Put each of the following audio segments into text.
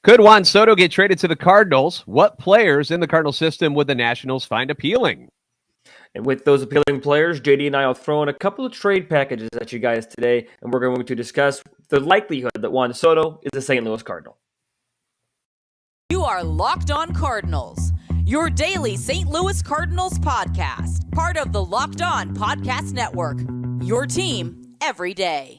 Could Juan Soto get traded to the Cardinals? What players in the Cardinal system would the Nationals find appealing? And with those appealing players, JD and I will throw in a couple of trade packages at you guys today, and we're going to discuss the likelihood that Juan Soto is a St. Louis Cardinal. You are Locked On Cardinals, your daily St. Louis Cardinals podcast, part of the Locked On Podcast Network, your team every day.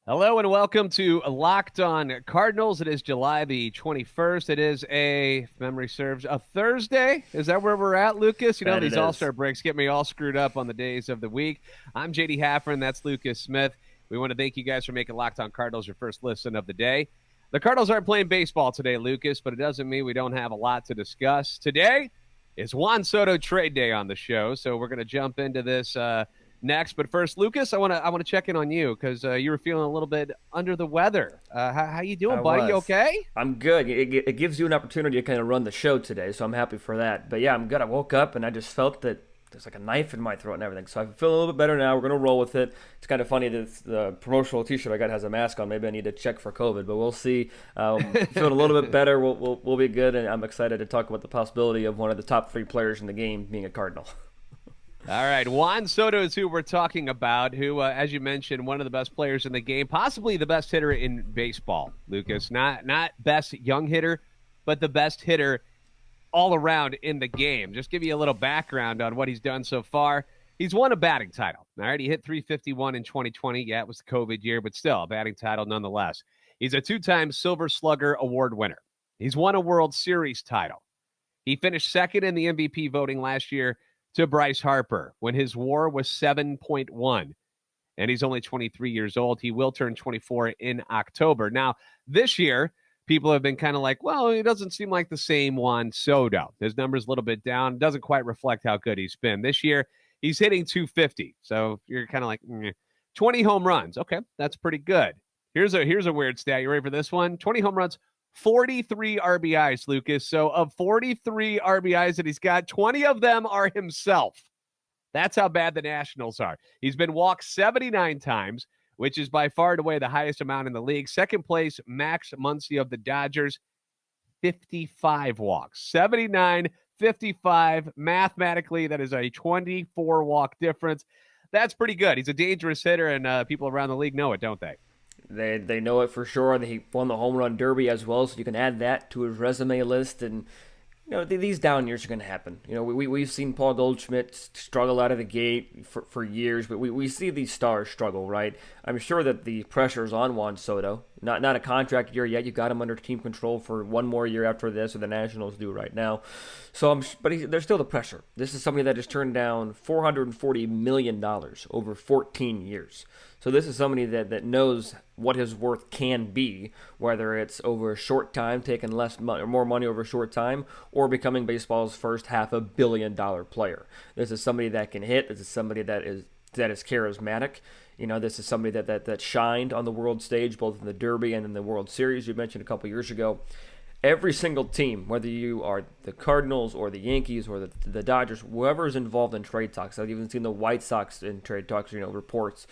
Hello and welcome to Locked On Cardinals. It is July the 21st. It is if memory serves, a Thursday. Is that where we're at, Lucas? You know, these All-Star breaks get me all screwed up on the days of the week. I'm JD Haffern. That's Lucas Smith. We want to thank you guys for making Locked On Cardinals your first listen of the day. The Cardinals aren't playing baseball today, Lucas, but it doesn't mean we don't have a lot to discuss. Today is Juan Soto trade day on the show, so we're going to jump into this next. But first, Lucas, I want to check in on you because you were feeling a little bit under the weather. How you doing, buddy? You okay? I'm good. It gives you an opportunity to kind of run the show today, so I'm happy for that. But yeah, I'm good. I woke up and I just felt that there's like a knife in my throat and everything. So I feel a little bit better now. We're going to roll with it. It's kind of funny that the promotional T-shirt I got has a mask on. Maybe I need to check for COVID, but we'll see. Feeling a little bit better. We'll be good, and I'm excited to talk about the possibility of one of the top three players in the game being a Cardinal. All right, Juan Soto is who we're talking about, who, as you mentioned, one of the best players in the game, possibly the best hitter in baseball, Lucas. Not best young hitter, but the best hitter all around in the game. Just give you a little background on what he's done so far. He's won a batting title. All right, he hit 351 in 2020. Yeah, it was the COVID year, but still a batting title nonetheless. He's a two-time Silver Slugger Award winner. He's won a World Series title. He finished second in the MVP voting last year to Bryce Harper when his WAR was 7.1, and he's only 23 years old. He will turn 24 in October. Now, this year, people have been kind of like, well, he doesn't seem like the same Juan Soto. His number's a little bit down. Doesn't quite reflect how good he's been. This year, he's hitting 250. So you're kind of like, 20 home runs. Okay, that's pretty good. Here's a weird stat. You ready for this one? 20 home runs, 43 RBIs, Lucas. So of 43 RBIs that he's got, 20 of them are himself. That's how bad the Nationals are. He's been walked 79 times, which is by far and away the highest amount in the league. Second place, Max Muncy of the Dodgers, 55 walks. 79, 55. Mathematically, that is a 24-walk difference. That's pretty good. He's a dangerous hitter, and people around the league know it, don't they? They know it for sure, and he won the home run derby as well, so you can add that to his resume list. And these down years are going to happen. We've seen Paul Goldschmidt struggle out of the gate for years, but we see these stars struggle, right? I'm sure that the pressure is on Juan Soto. Not a contract year yet. You got him under team control for one more year after this, or the Nationals do right now. So, there's still the pressure. This is somebody that has turned down $440 million over 14 years. So this is somebody that knows what his worth can be, whether it's over a short time, taking more money over a short time, or becoming baseball's first $500 million player. This is somebody that can hit. This is somebody that is charismatic. This is somebody that shined on the world stage, both in the Derby and in the World Series you mentioned a couple years ago. Every single team, whether you are the Cardinals or the Yankees or the Dodgers, whoever is involved in trade talks, I've even seen the White Sox in trade talks, reports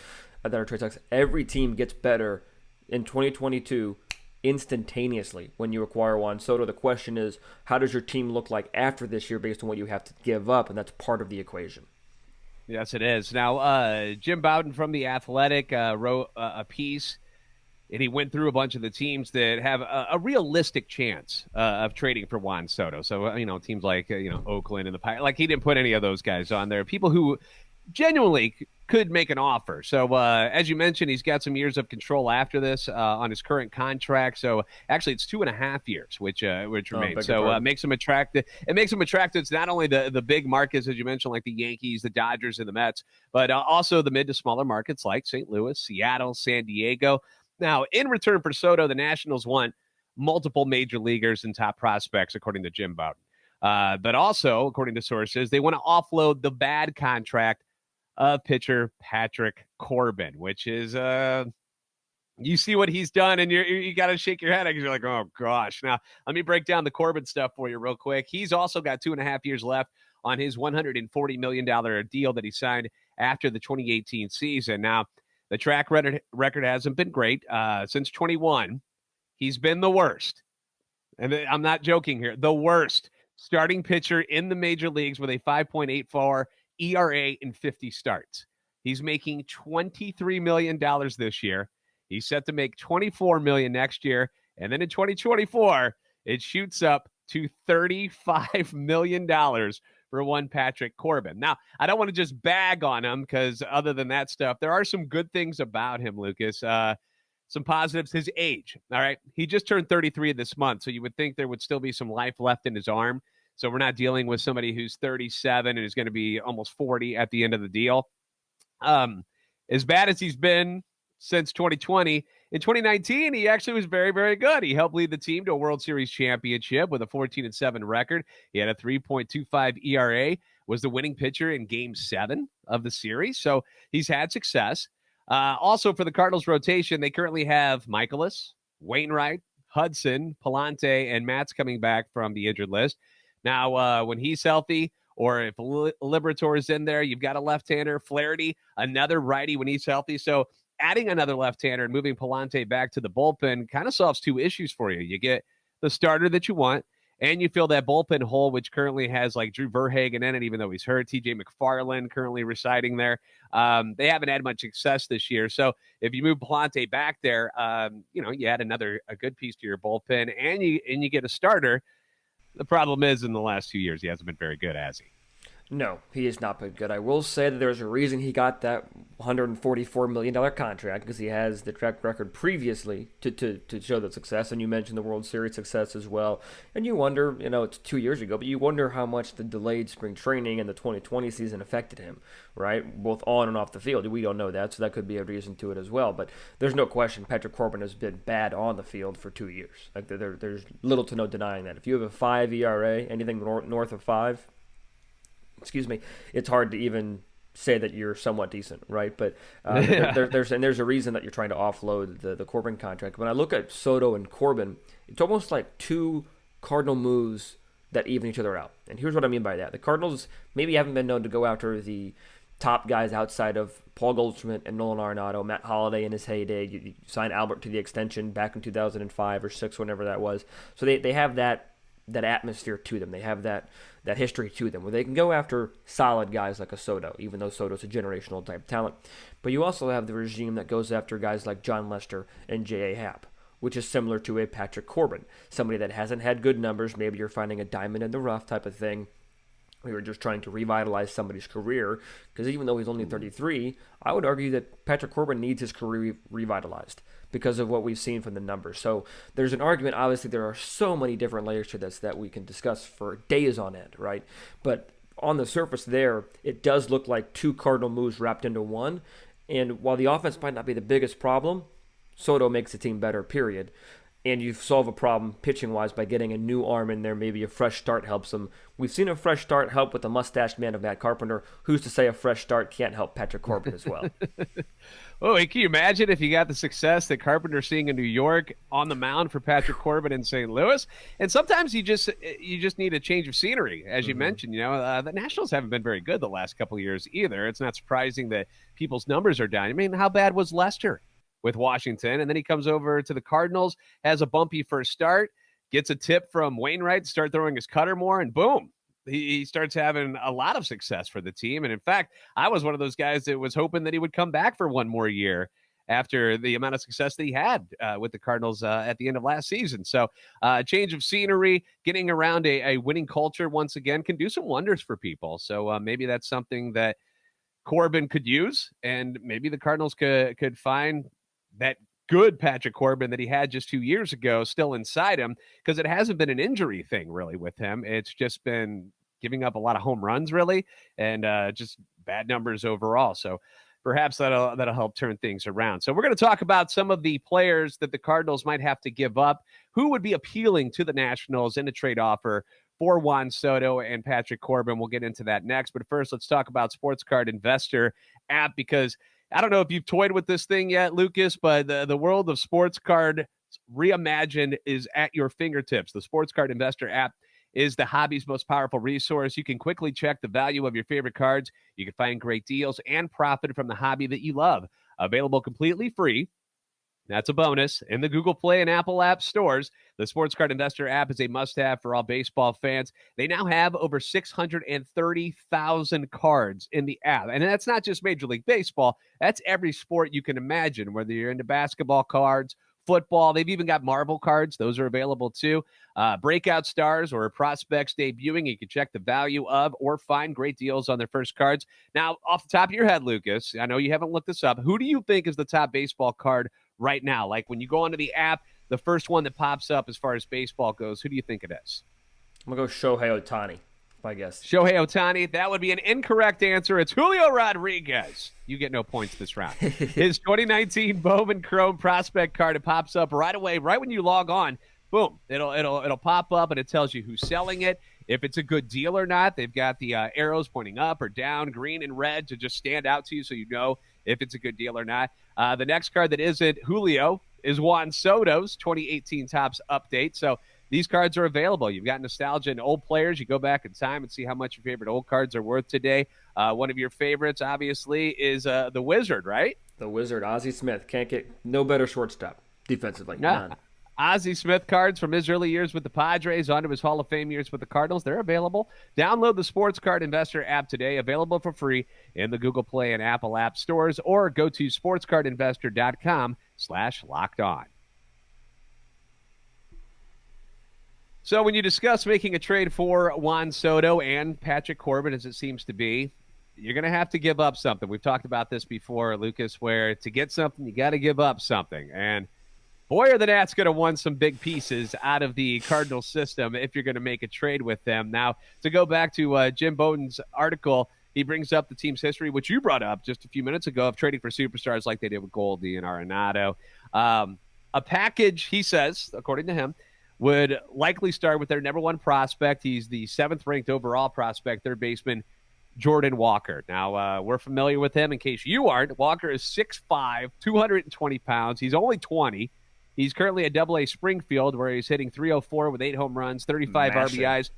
that are trade talks. Every team gets better in 2022 instantaneously when you acquire Juan Soto. The question is, how does your team look like after this year based on what you have to give up? And that's part of the equation. Yes, it is. Now, Jim Bowden from The Athletic wrote a piece, and he went through a bunch of the teams that have a realistic chance of trading for Juan Soto. So, teams like, Oakland and the Pirates, like he didn't put any of those guys on there. People who genuinely could make an offer. So, as you mentioned, he's got some years of control after this on his current contract. So, actually, it's 2.5 years, which remains. So, it makes him attractive. It makes him attractive. It's not only the big markets, as you mentioned, like the Yankees, the Dodgers, and the Mets, but also the mid to smaller markets like St. Louis, Seattle, San Diego. Now, in return for Soto, the Nationals want multiple major leaguers and top prospects, according to Jim Bowden. But also, according to sources, they want to offload the bad contract of pitcher Patrick Corbin, which is you see what he's done, and you got to shake your head because you're like, oh, gosh. Now, let me break down the Corbin stuff for you real quick. He's also got 2.5 years left on his $140 million deal that he signed after the 2018 season. Now, the track record hasn't been great. Since 21, he's been the worst. And I'm not joking here. The worst starting pitcher in the major leagues with a 5.84 ERA in 50 starts. He's making $23 million this year. He's set to make $24 million next year. And then in 2024, it shoots up to $35 million for one Patrick Corbin. Now, I don't want to just bag on him because other than that stuff, there are some good things about him, Lucas. Some positives, his age. All right. He just turned 33 this month. So you would think there would still be some life left in his arm. So we're not dealing with somebody who's 37 and is going to be almost 40 at the end of the deal. As bad as he's been since 2020, in 2019, he actually was very, very good. He helped lead the team to a World Series championship with a 14-7 record. He had a 3.25 ERA, was the winning pitcher in Game 7 of the series. So he's had success. Also for the Cardinals rotation, they currently have Michaelis, Wainwright, Hudson, Palante, and Matt's coming back from the injured list. Now, when he's healthy, or if Liberatore is in there, you've got a left-hander, Flaherty, another righty when he's healthy. So adding another left-hander and moving Palante back to the bullpen kind of solves two issues for you. You get the starter that you want, and you fill that bullpen hole, which currently has like Drew Verhagen in it, even though he's hurt. TJ McFarland currently residing there. They haven't had much success this year. So if you move Palante back there, you add a good piece to your bullpen, and you get a starter. The problem is in the last 2 years, he hasn't been very good, has he? No, he has not been good. I will say that there's a reason he got that $144 million contract, because he has the track record previously to show the success. And you mentioned the World Series success as well. And you wonder, it's 2 years ago, but you wonder how much the delayed spring training and the 2020 season affected him, right? Both on and off the field. We don't know that, so that could be a reason to it as well. But there's no question Patrick Corbin has been bad on the field for 2 years. Like there's little to no denying that. If you have a 5 ERA, anything north of 5, it's hard to even say that you're somewhat decent, right? But there's a reason that you're trying to offload the Corbin contract. When I look at Soto and Corbin, it's almost like two Cardinal moves that even each other out. And here's what I mean by that. The Cardinals maybe haven't been known to go after the top guys outside of Paul Goldschmidt and Nolan Arenado, Matt Holliday in his heyday. You signed Albert to the extension back in 2005 or 6, whenever that was. So they have that atmosphere to them. They have that history to them where they can go after solid guys like a Soto, even though Soto's a generational type talent. But you also have the regime that goes after guys like John Lester and J.A. Happ, which is similar to a Patrick Corbin, somebody that hasn't had good numbers. Maybe you're finding a diamond in the rough type of thing. We were just trying to revitalize somebody's career, because even though he's only 33, I would argue that Patrick Corbin needs his career revitalized because of what we've seen from the numbers. So there's an argument. Obviously, there are so many different layers to this that we can discuss for days on end, right? But on the surface there, it does look like two Cardinal moves wrapped into one. And while the offense might not be the biggest problem, Soto makes the team better, period. And you solve a problem pitching-wise by getting a new arm in there. Maybe a fresh start helps them. We've seen a fresh start help with the mustached man of Matt Carpenter. Who's to say a fresh start can't help Patrick Corbin as well? Oh, can you imagine if you got the success that Carpenter's seeing in New York on the mound for Patrick Corbin in St. Louis? And sometimes you just need a change of scenery, as you mentioned. The Nationals haven't been very good the last couple of years either. It's not surprising that people's numbers are down. I mean, how bad was Lester with Washington? And then he comes over to the Cardinals, has a bumpy first start, gets a tip from Wainwright to start throwing his cutter more, and boom, he starts having a lot of success for the team. And in fact, I was one of those guys that was hoping that he would come back for one more year after the amount of success that he had with the Cardinals at the end of last season. So change of scenery, getting around a winning culture once again can do some wonders for people. So maybe that's something that Corbin could use, and maybe the Cardinals could find that good Patrick Corbin that he had just 2 years ago still inside him, because it hasn't been an injury thing really with him. It's just been giving up a lot of home runs really, and just bad numbers overall. So perhaps that'll help turn things around. So we're going to talk about some of the players that the Cardinals might have to give up, who would be appealing to the Nationals in a trade offer for Juan Soto and Patrick Corbin. We'll get into that next. But first, let's talk about Sports Card Investor app, because I don't know if you've toyed with this thing yet, Lucas, but the world of sports card reimagined is at your fingertips. The Sports Card Investor app is the hobby's most powerful resource. You can quickly check the value of your favorite cards. You can find great deals and profit from the hobby that you love. Available completely free. That's a bonus. In the Google Play and Apple App stores, the Sports Card Investor app is a must-have for all baseball fans. They now have over 630,000 cards in the app. And that's not just Major League Baseball. That's every sport you can imagine, whether you're into basketball cards, football. They've even got Marvel cards. Those are available too. Breakout stars or prospects debuting. You can check the value of or find great deals on their first cards. Now, off the top of your head, Lucas, I know you haven't looked this up. Who do you think is the top baseball card right now? Like when you go onto the app, the first one that pops up as far as baseball goes, who do you think it is? I'm going to go Shohei Ohtani, I guess. Shohei Ohtani. That would be an incorrect answer. It's Julio Rodriguez. You get no points this round. His 2019 Bowman Chrome prospect card, it pops up right away, right when you log on. Boom. It'll pop up and it tells you who's selling it, if it's a good deal or not. They've got the arrows pointing up or down, green and red to just stand out to you so you know if it's a good deal or not. The next card that isn't Julio is Juan Soto's 2018 Topps update. So these cards are available. You've got nostalgia and old players. You go back in time and see how much your favorite old cards are worth today. One of your favorites, obviously, is the Wizard, right? The Wizard, Ozzie Smith. Can't get no better shortstop defensively. None. Ozzie Smith cards from his early years with the Padres onto his Hall of Fame years with the Cardinals. They're available. Download the Sports Card Investor app today, available for free in the Google Play and Apple app stores, or go to sportscardinvestor.com/lockedon. So when you discuss making a trade for Juan Soto and Patrick Corbin, as it seems to be, you're going to have to give up something. We've talked about this before, Lucas, where to get something, you got to give up something. And boy, are the Nats going to want some big pieces out of the Cardinals system if you're going to make a trade with them. Now, to go back to Jim Bowden's article, he brings up the team's history, which you brought up just a few minutes ago, of trading for superstars like they did with Goldie and Arenado. A package, he says, according to him, would likely start with their number one prospect. He's the 7th-ranked overall prospect, third baseman Jordan Walker. Now, we're familiar with him. In case you aren't, Walker is 6'5", 220 pounds. He's only 20. He's currently at Double-A Springfield, where he's hitting .304 with 8 home runs, 35 RBIs.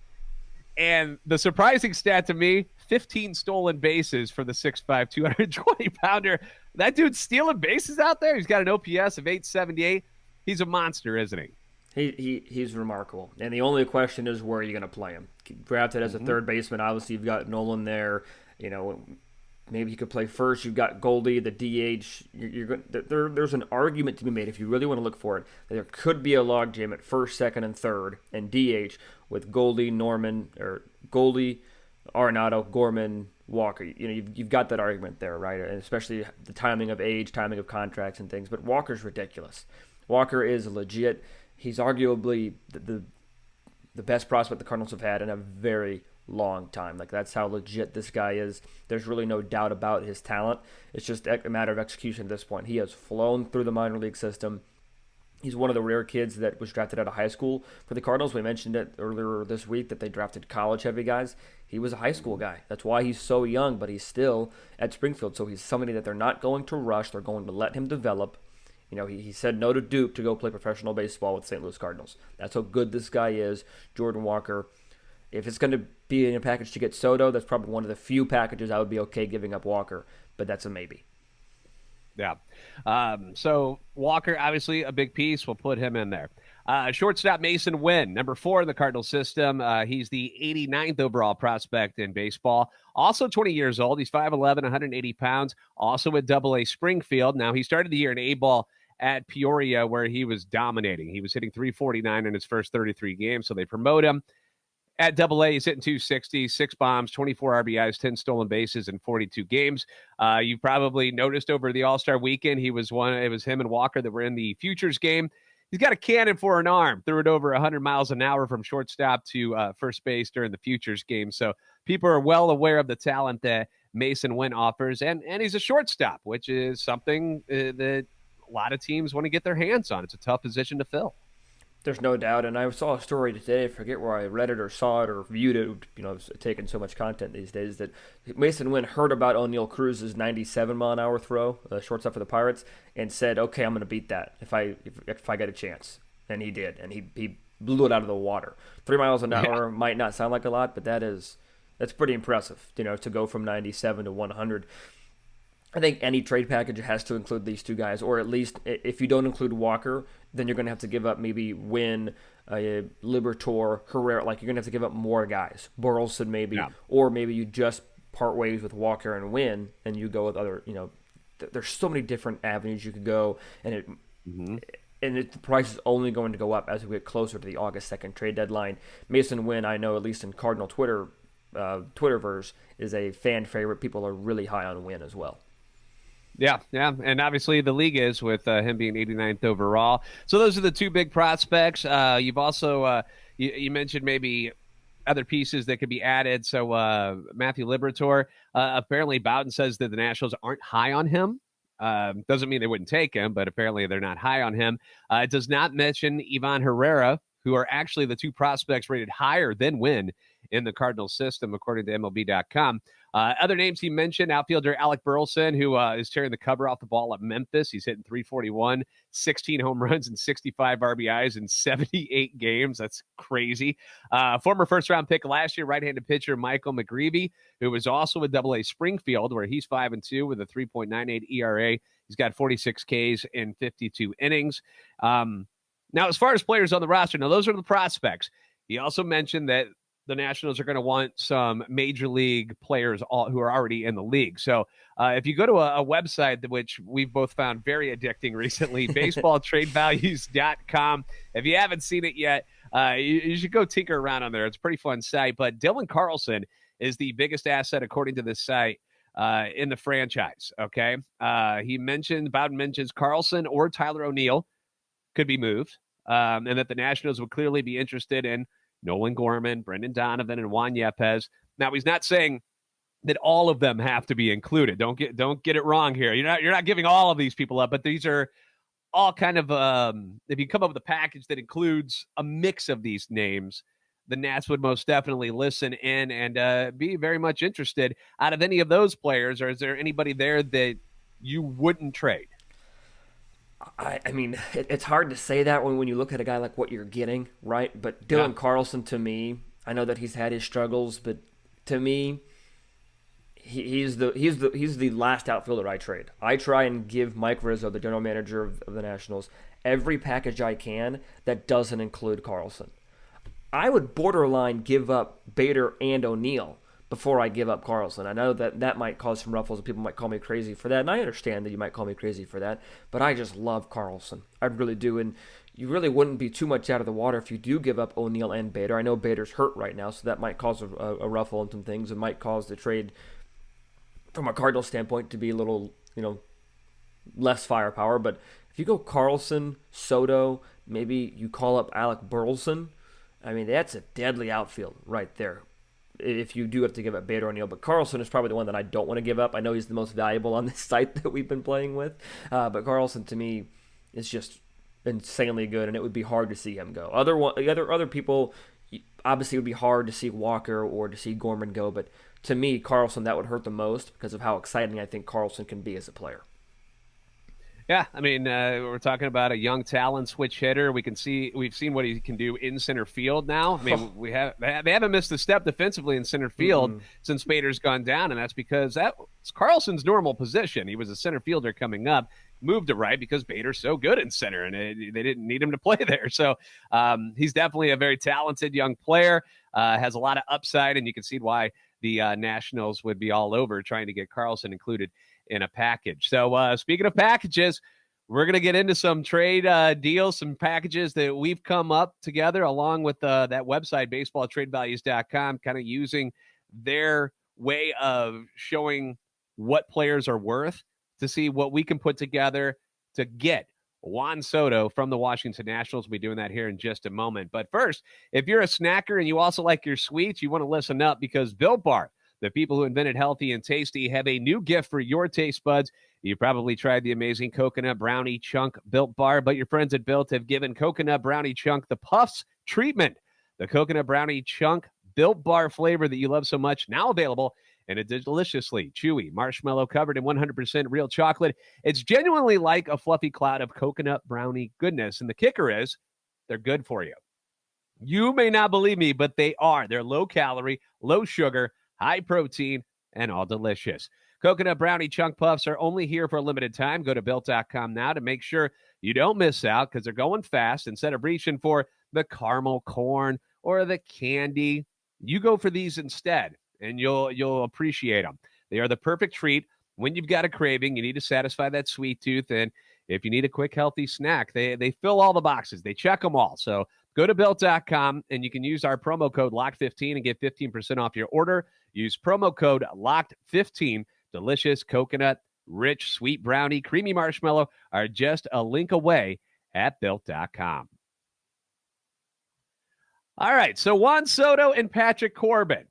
And the surprising stat to me, 15 stolen bases for the 6'5", 220-pounder. That dude's stealing bases out there. He's got an OPS of 878. He's a monster, isn't he? He's remarkable. And the only question is, where are you going to play him? Drafted as a third baseman, obviously you've got Nolan there. You know, maybe he could play first. You've got Goldie, the DH. There's an argument to be made, if you really want to look for it, that there could be a logjam at first, second, and third, and DH with Goldie, Arenado, Gorman, Walker. You know, you've got that argument there, right? And especially the timing of age, timing of contracts and things. But Walker's ridiculous. Walker is legit. He's arguably the best prospect the Cardinals have had in a very long time. Like, that's how legit this guy is. There's really no doubt about his talent. It's just a matter of execution at this point. He has flown through the minor league system. He's one of the rare kids that was drafted out of high school for the Cardinals. We mentioned it earlier this week that they drafted college-heavy guys. He was a high school guy. That's why he's so young, but he's still at Springfield. So he's somebody that they're not going to rush. They're going to let him develop. You know, he said no to Duke to go play professional baseball with St. Louis Cardinals. That's how good this guy is. Jordan Walker. If it's going to be in a package to get Soto, that's probably one of the few packages I would be okay giving up Walker, but that's a maybe. Yeah. So Walker, obviously a big piece. We'll put him in there. Shortstop Mason Wynn, number 4 in the Cardinals system. He's the 89th overall prospect in baseball. Also 20 years old. He's 5'11", 180 pounds. Also at Double-A Springfield. Now, he started the year in A-ball at Peoria, where he was dominating. He was hitting .349 in his first 33 games, so they promote him. At Double-A, he's hitting .260, 6 bombs, 24 RBIs, 10 stolen bases in 42 games. You've probably noticed over the All-Star weekend, it was him and Walker that were in the Futures game. He's got a cannon for an arm, threw it over 100 miles an hour from shortstop to first base during the Futures game. So people are well aware of the talent that Mason Wynn offers, and he's a shortstop, which is something that a lot of teams want to get their hands on. It's a tough position to fill. There's no doubt, and I saw a story today. I forget where I read it or saw it or viewed it. It's taking so much content these days that Mason Wynn heard about O'Neal Cruz's 97-mile-an-hour throw, shortstop for the Pirates, and said, "Okay, I'm going to beat that if I get a chance." And he did, and he blew it out of the water. 3 miles an hour might not sound like a lot, but that's pretty impressive. To go from 97 to 100. I think any trade package has to include these two guys, or at least if you don't include Walker, then you're going to have to give up maybe Wynn, Liberatore, Herrera. Like, you're going to have to give up more guys. Burleson maybe, or maybe you just part ways with Walker and Wynn, and you go with other. There's so many different avenues you could go, and the price is only going to go up as we get closer to the August 2nd trade deadline. Mason Wynn, I know at least in Cardinal Twitterverse, is a fan favorite. People are really high on Wynn as well. Yeah, and obviously the league is with him being 89th overall. So those are the two big prospects. You've also you mentioned maybe other pieces that could be added. So Matthew Liberatore, apparently Bowden says that the Nationals aren't high on him. Doesn't mean they wouldn't take him, but apparently they're not high on him. It does not mention Ivan Herrera, who are actually the two prospects rated higher than Wynn in the Cardinals system, according to MLB.com. Other names he mentioned, outfielder Alec Burleson, who is tearing the cover off the ball at Memphis. He's hitting .341, 16 home runs and 65 RBIs in 78 games. That's crazy. Former first-round pick last year, right-handed pitcher Michael McGreevy, who was also with AA Springfield, where he's 5-2 with a 3.98 ERA. He's got 46 Ks in 52 innings. Now, as far as players on the roster, now those are the prospects. He also mentioned that the Nationals are going to want some major league players who are already in the league. So if you go to a website, which we've both found very addicting recently, baseballtradevalues.com. If you haven't seen it yet, you should go tinker around on there. It's a pretty fun site. But Dylan Carlson is the biggest asset, according to this site, in the franchise. Okay. Bowden mentions Carlson or Tyler O'Neill could be moved, and that the Nationals would clearly be interested in Nolan Gorman, Brendan Donovan, and Juan Yepes. Now, he's not saying that all of them have to be included. Don't get it wrong here. You're not giving all of these people up, but these are all kind of if you come up with a package that includes a mix of these names, the Nats would most definitely listen in and be very much interested. Out of any of those players, or is there anybody there that you wouldn't trade? I mean, it's hard to say that when you look at a guy like what you're getting, right? But Dylan Carlson, to me, I know that he's had his struggles, but to me, he's the last outfielder I trade. I try and give Mike Rizzo, the general manager of the Nationals, every package I can that doesn't include Carlson. I would borderline give up Bader and O'Neill before I give up Carlson. I know that might cause some ruffles and people might call me crazy for that, and I understand that you might call me crazy for that, but I just love Carlson. I really do, and you really wouldn't be too much out of the water if you do give up O'Neill and Bader. I know Bader's hurt right now, so that might cause a ruffle and some things. It might cause the trade, from a Cardinal standpoint, to be a little, less firepower, but if you go Carlson, Soto, maybe you call up Alec Burleson, I mean, that's a deadly outfield right there, if you do have to give up Bader O'Neill. But Carlson is probably the one that I don't want to give up. I know he's the most valuable on this site that we've been playing with. But Carlson, to me, is just insanely good, and it would be hard to see him go. Other people, obviously it would be hard to see Walker or to see Gorman go. But to me, Carlson, that would hurt the most because of how exciting I think Carlson can be as a player. Yeah, I mean, we're talking about a young talent switch hitter. We've seen what he can do in center field now. I mean, they haven't missed a step defensively in center field since Bader's gone down, and that's because that's Carlson's normal position. He was a center fielder coming up, moved to right because Bader's so good in center, and they didn't need him to play there. So he's definitely a very talented young player, has a lot of upside, and you can see why the Nationals would be all over trying to get Carlson included in a package. So speaking of packages, we're going to get into some trade deals, some packages that we've come up together along with that website, baseballtradevalues.com, kind of using their way of showing what players are worth to see what we can put together to get Juan Soto from the Washington Nationals. We'll be doing that here in just a moment. But first, if you're a snacker and you also like your sweets, you want to listen up because Built Bar, the people who invented healthy and tasty, have a new gift for your taste buds. You probably tried the amazing coconut brownie chunk Built Bar, but your friends at Built have given coconut brownie chunk the Puffs treatment. The coconut brownie chunk Built Bar flavor that you love so much, now available in a deliciously chewy marshmallow covered in 100% real chocolate. It's genuinely like a fluffy cloud of coconut brownie goodness. And the kicker is they're good for you. You may not believe me, but they are. They're low calorie, low sugar, high protein, and all delicious. Coconut brownie chunk puffs are only here for a limited time. Go to Built.com now to make sure you don't miss out because they're going fast. Instead of reaching for the caramel corn or the candy, you go for these instead, and you'll appreciate them. They are the perfect treat when you've got a craving. You need to satisfy that sweet tooth, and if you need a quick, healthy snack, they fill all the boxes. They check them all. So go to Built.com, and you can use our promo code LOCKED15 and get 15% off your order. Use promo code LOCKED15. Delicious coconut, rich, sweet brownie, creamy marshmallow are just a link away at Built.com. All right, so Juan Soto and Patrick Corbin,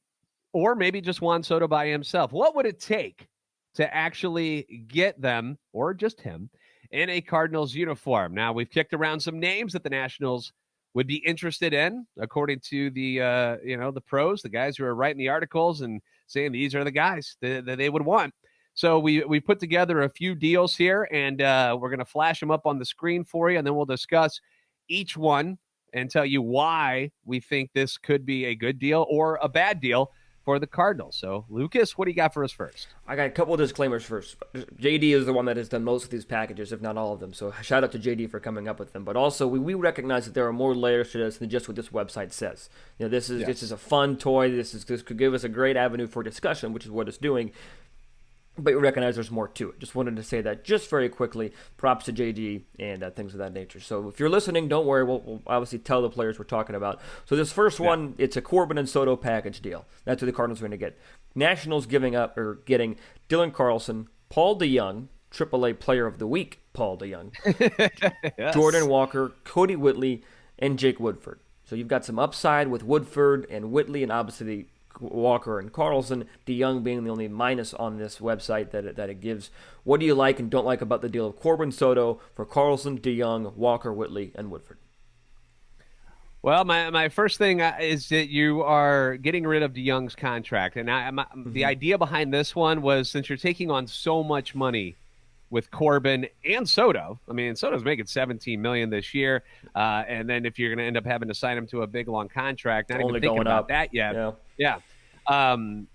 or maybe just Juan Soto by himself. What would it take to actually get them, or just him, in a Cardinals uniform? Now, we've kicked around some names that the Nationals would be interested in, according to the the pros, the guys who are writing the articles and saying these are the guys that they would want. So we put together a few deals here, and we're going to flash them up on the screen for you, and then we'll discuss each one and tell you why we think this could be a good deal or a bad deal for the Cardinals. So, Lucas, what do you got for us first? I got a couple of disclaimers first. JD is the one that has done most of these packages, if not all of them. So shout out to JD for coming up with them. But also, we recognize that there are more layers to this than just what this website says. This is a fun toy. This could give us a great avenue for discussion, which is what it's doing. But you recognize there's more to it. Just wanted to say that just very quickly. Props to JD and things of that nature. So if you're listening, don't worry. We'll obviously tell the players we're talking about. So this first one, it's a Corbin and Soto package deal. That's what the Cardinals are going to get. Nationals getting Dylan Carlson, Paul DeJong, AAA Player of the Week, Paul DeJong, yes. Jordan Walker, Cody Whitley, and Jake Woodford. So you've got some upside with Woodford and Whitley, and obviously Walker and Carlson, DeJong being the only minus on this website that it gives. What do you like and don't like about the deal of Corbin Soto for Carlson, DeJong, Walker, Whitley, and Woodford? Well, my first thing is that you are getting rid of DeJong's contract. And the idea behind this one was, since you're taking on so much money with Corbin and Soto, I mean, Soto's making $17 million this year. And then if you're going to end up having to sign him to a big, long contract, not even thinking about that yet. Yeah.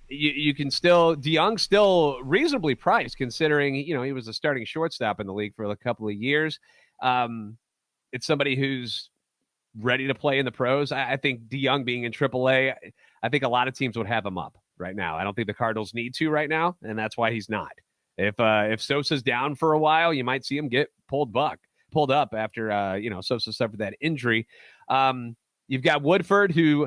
You can still, DeJong's still reasonably priced, considering, he was a starting shortstop in the league for a couple of years. It's somebody who's ready to play in the pros. I think DeJong being in AAA, I think a lot of teams would have him up right now. I don't think the Cardinals need to right now, and that's why he's not. If Sosa's down for a while, you might see him get pulled up after Sosa suffered that injury. You've got Woodford, who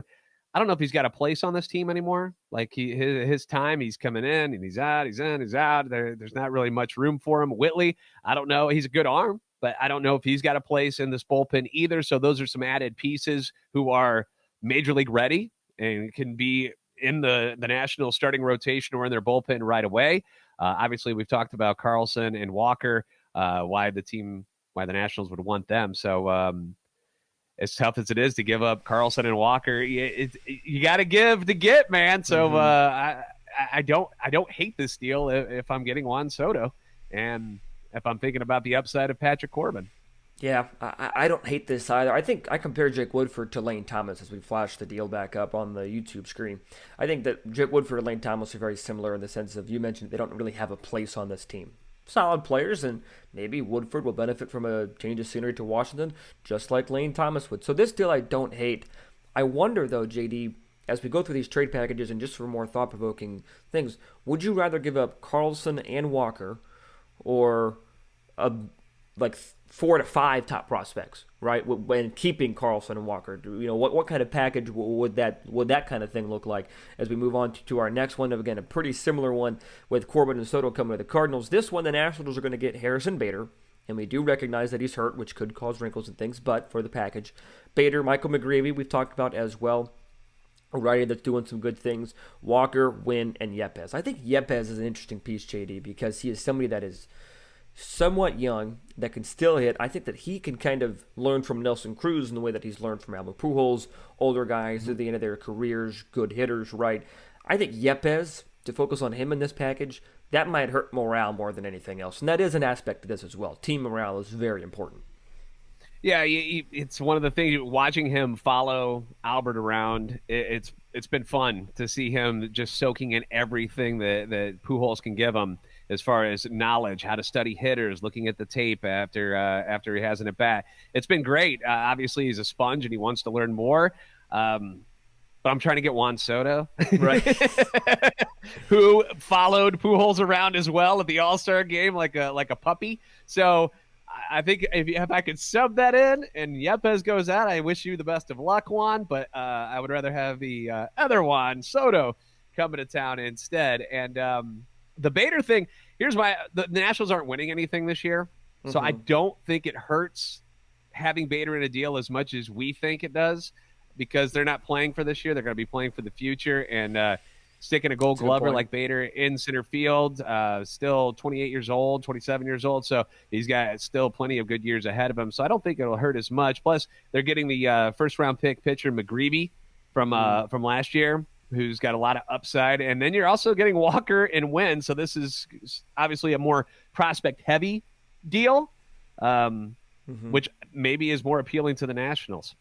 I don't know if he's got a place on this team anymore. Like his time, he's coming in and he's out, he's in, he's out. There's not really much room for him. Whitley, I don't know. He's a good arm, but I don't know if he's got a place in this bullpen either. So those are some added pieces who are major league ready and can be in the national starting rotation or in their bullpen right away. Obviously, we've talked about Carlson and Walker, why the Nationals would want them. So as tough as it is to give up Carlson and Walker, you got to give to get, man. So I don't hate this deal if I'm getting Juan Soto, and if I'm thinking about the upside of Patrick Corbin. Yeah, I don't hate this either. I think I compare Jake Woodford to Lane Thomas as we flash the deal back up on the YouTube screen. I think that Jake Woodford and Lane Thomas are very similar in the sense of, you mentioned, they don't really have a place on this team. Solid players, and maybe Woodford will benefit from a change of scenery to Washington, just like Lane Thomas would. So this deal I don't hate. I wonder, though, JD, as we go through these trade packages and just for more thought-provoking things, would you rather give up Carlson and Walker or like 4 to 5 top prospects, right? When keeping Carlson and Walker, what kind of package would that kind of thing look like? As we move on to our next one, again, a pretty similar one with Corbin and Soto coming to the Cardinals. This one, the Nationals are going to get Harrison Bader, and we do recognize that he's hurt, which could cause wrinkles and things. But for the package, Bader, Michael McGreevy, we've talked about as well. A righty that's doing some good things. Walker, Wynn, and Yepez. I think Yepez is an interesting piece, JD, because he is somebody that is somewhat young, that can still hit. I think that he can kind of learn from Nelson Cruz in the way that he's learned from Albert Pujols, older guys at the end of their careers, good hitters, right? I think Yepez, to focus on him in this package, that might hurt morale more than anything else. And that is an aspect of this as well. Team morale is very important. Yeah, it's one of the things, watching him follow Albert around, it's been fun to see him just soaking in everything that Pujols can give him as far as knowledge, how to study hitters, looking at the tape after he has an at-bat. It's been great. Obviously, he's a sponge and he wants to learn more. But I'm trying to get Juan Soto, right? Who followed Pujols around as well at the All-Star game like a puppy. So I think if I could sub that in and Yepez goes out, I wish you the best of luck, Juan. But I would rather have the other Juan Soto coming to town instead. And the Bader thing, here's why the Nationals aren't winning anything this year. So I don't think it hurts having Bader in a deal as much as we think it does, because they're not playing for this year. They're going to be playing for the future. And sticking a Gold Glover like Bader in center field, still 28 years old, 27 years old. So he's got still plenty of good years ahead of him. So I don't think it'll hurt as much. Plus, they're getting the first-round pick pitcher McGreevy from last year, who's got a lot of upside. And then you're also getting Walker and Wynn. So this is obviously a more prospect-heavy deal, which maybe is more appealing to the Nationals.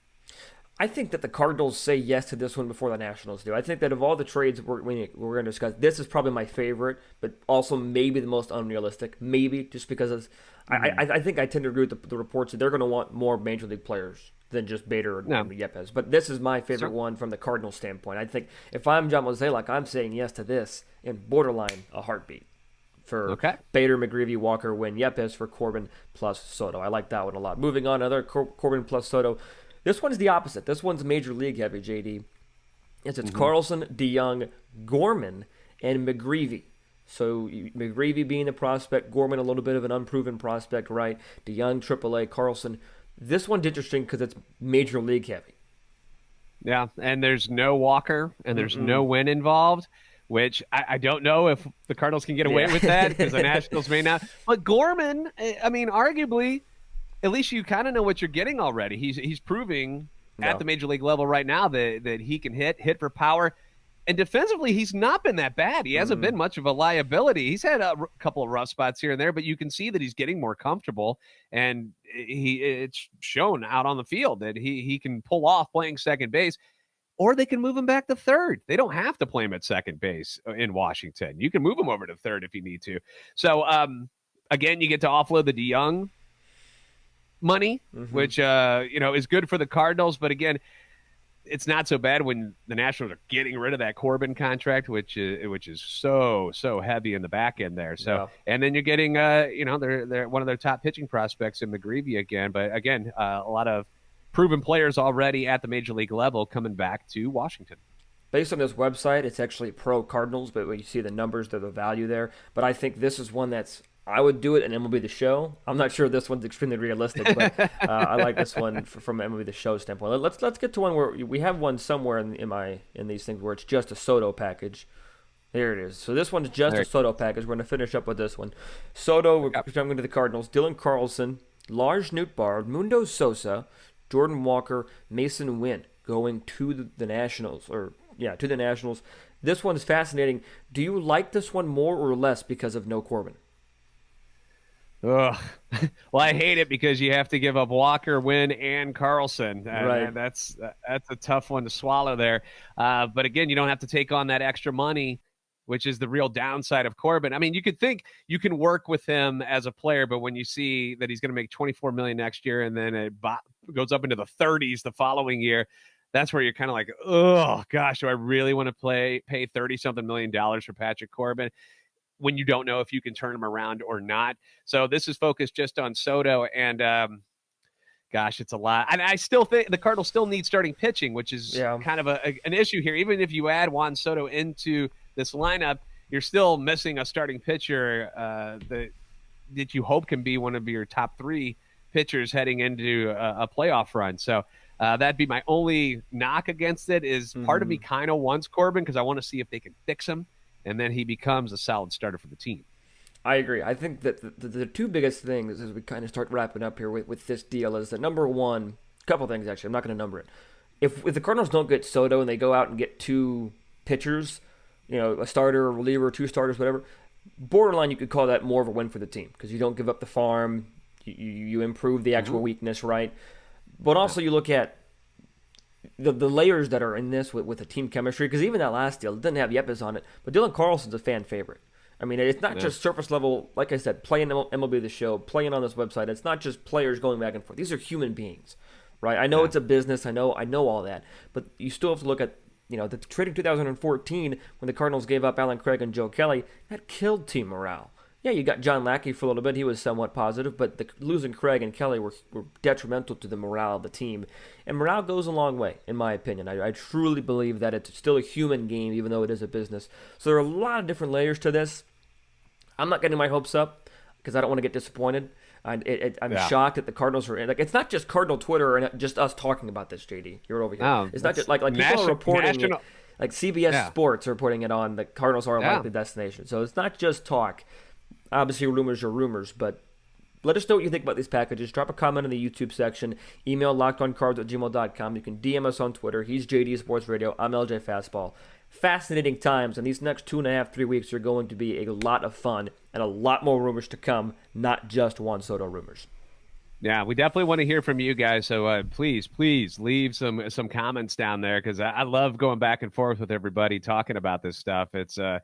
I think that the Cardinals say yes to this one before the Nationals do. I think that of all the trades we're going to discuss, this is probably my favorite, but also maybe the most unrealistic. Maybe just because I think I tend to agree with the reports that they're going to want more major league players than just Bader and Yepez. But this is my favorite one from the Cardinals standpoint. I think if I'm John Mozeliak, I'm saying yes to this in borderline a heartbeat for Bader, McGreevy, Walker, Wynn, Yepez for Corbin plus Soto. I like that one a lot. Moving on, another Corbin plus Soto. This one's the opposite. This one's major league heavy, JD. It's Carlson, DeYoung, Gorman, and McGreevy. So McGreevy being the prospect, Gorman a little bit of an unproven prospect, right? DeYoung, AAA, Carlson. This one's interesting because it's major league heavy. Yeah, and there's no Walker and there's no Wynn involved, which I don't know if the Cardinals can get away with that because the Nationals may not. But Gorman, I mean, arguably, at least you kind of know what you're getting already. He's proving at the major league level right now that he can hit for power. And defensively, he's not been that bad. He hasn't been much of a liability. He's had a couple of rough spots here and there, but you can see that he's getting more comfortable. And it's shown out on the field that he can pull off playing second base, or they can move him back to third. They don't have to play him at second base in Washington. You can move him over to third if you need to. So, again, you get to offload the DeYoung money, which is good for the Cardinals, but again, it's not so bad when the Nationals are getting rid of that Corbin contract, which is so heavy in the back end there. So and then you're getting they're one of their top pitching prospects in McGreevy again, but again a lot of proven players already at the major league level coming back to Washington. Based on this website, it's actually pro Cardinals, but when you see the numbers, there's the value there. But I think this is one that's I would do it in MLB The Show. I'm not sure this one's extremely realistic, but I like this one from MLB The Show standpoint. Let's get to one where we have one somewhere in these things where it's just a Soto package. There it is. So this one's just a Soto package. We're going to finish up with this one. Soto, we're jumping to the Cardinals. Dylan Carlson, Lars Nootbaar, Mundo Sosa, Jordan Walker, Mason Wynn going to the Nationals. To the Nationals. This one's fascinating. Do you like this one more or less because of no Corbin? Ugh. Well, I hate it because you have to give up Walker, Wynn, and Carlson. Right. That's a tough one to swallow there. But again, you don't have to take on that extra money, which is the real downside of Corbin. I mean, you could think you can work with him as a player, but when you see that he's going to make $24 million next year and then it goes up into the 30s the following year, that's where you're kind of like, oh gosh, do I really want to pay $30-something million for Patrick Corbin, when you don't know if you can turn him around or not. So this is focused just on Soto, and gosh, it's a lot. And I still think the Cardinals still need starting pitching, which is kind of an issue here. Even if you add Juan Soto into this lineup, you're still missing a starting pitcher that you hope can be one of your top three pitchers heading into a playoff run. So that'd be my only knock against it. Is part of me kind of wants Corbin because I want to see if they can fix him, and then he becomes a solid starter for the team. I agree. I think that the two biggest things as we kind of start wrapping up here with this deal is that number one, a couple things actually. I'm not going to number it. If the Cardinals don't get Soto and they go out and get two pitchers, a starter, a reliever, two starters, whatever, borderline you could call that more of a win for the team because you don't give up the farm, you improve the actual weakness, right? But also you look at the layers that are in this with the team chemistry, because even that last deal, it didn't have Yepes on it, but Dylan Carlson's a fan favorite. I mean, it's not just surface level, like I said, playing MLB The Show, playing on this website. It's not just players going back and forth. These are human beings, right? I know it's a business. I know all that. But you still have to look at, the trade in 2014 when the Cardinals gave up Alan Craig and Joe Kelly, that killed team morale. Yeah, you got John Lackey for a little bit. He was somewhat positive, but losing Craig and Kelly were detrimental to the morale of the team. And morale goes a long way, in my opinion. I truly believe that it's still a human game, even though it is a business. So there are a lot of different layers to this. I'm not getting my hopes up because I don't want to get disappointed. I'm shocked that the Cardinals are in. Like, it's not just Cardinal Twitter and just us talking about this, JD. You're over here. No, it's not just like people are reporting it. Like CBS Sports are reporting it on the Cardinals are a likely destination. So it's not just talk. Obviously, rumors are rumors, but let us know what you think about these packages. Drop a comment in the YouTube section. Email lockedoncards@gmail.com. You can DM us on Twitter. He's JD Sports Radio. I'm LJ Fastball. Fascinating times, and these next 2.5, 3 weeks are going to be a lot of fun and a lot more rumors to come, not just Juan Soto rumors. Yeah, we definitely want to hear from you guys. So please leave some comments down there because I love going back and forth with everybody talking about this stuff. It's a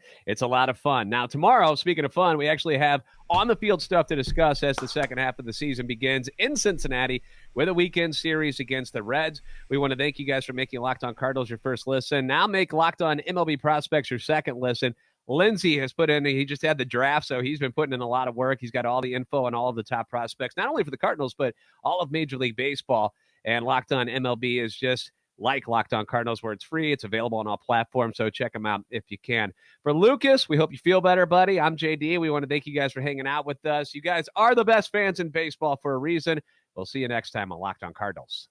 lot of fun. Now, tomorrow, speaking of fun, we actually have on-the-field stuff to discuss as the second half of the season begins in Cincinnati with a weekend series against the Reds. We want to thank you guys for making Locked On Cardinals your first listen. Now make Locked On MLB Prospects your second listen. Lindsay has he just had the draft, so he's been putting in a lot of work. He's got all the info on all of the top prospects, not only for the Cardinals, but all of Major League Baseball. And Locked On MLB is just like Locked On Cardinals, where it's free. It's available on all platforms, so check them out if you can. For Lucas, we hope you feel better, buddy. I'm JD. We want to thank you guys for hanging out with us. You guys are the best fans in baseball for a reason. We'll see you next time on Locked On Cardinals.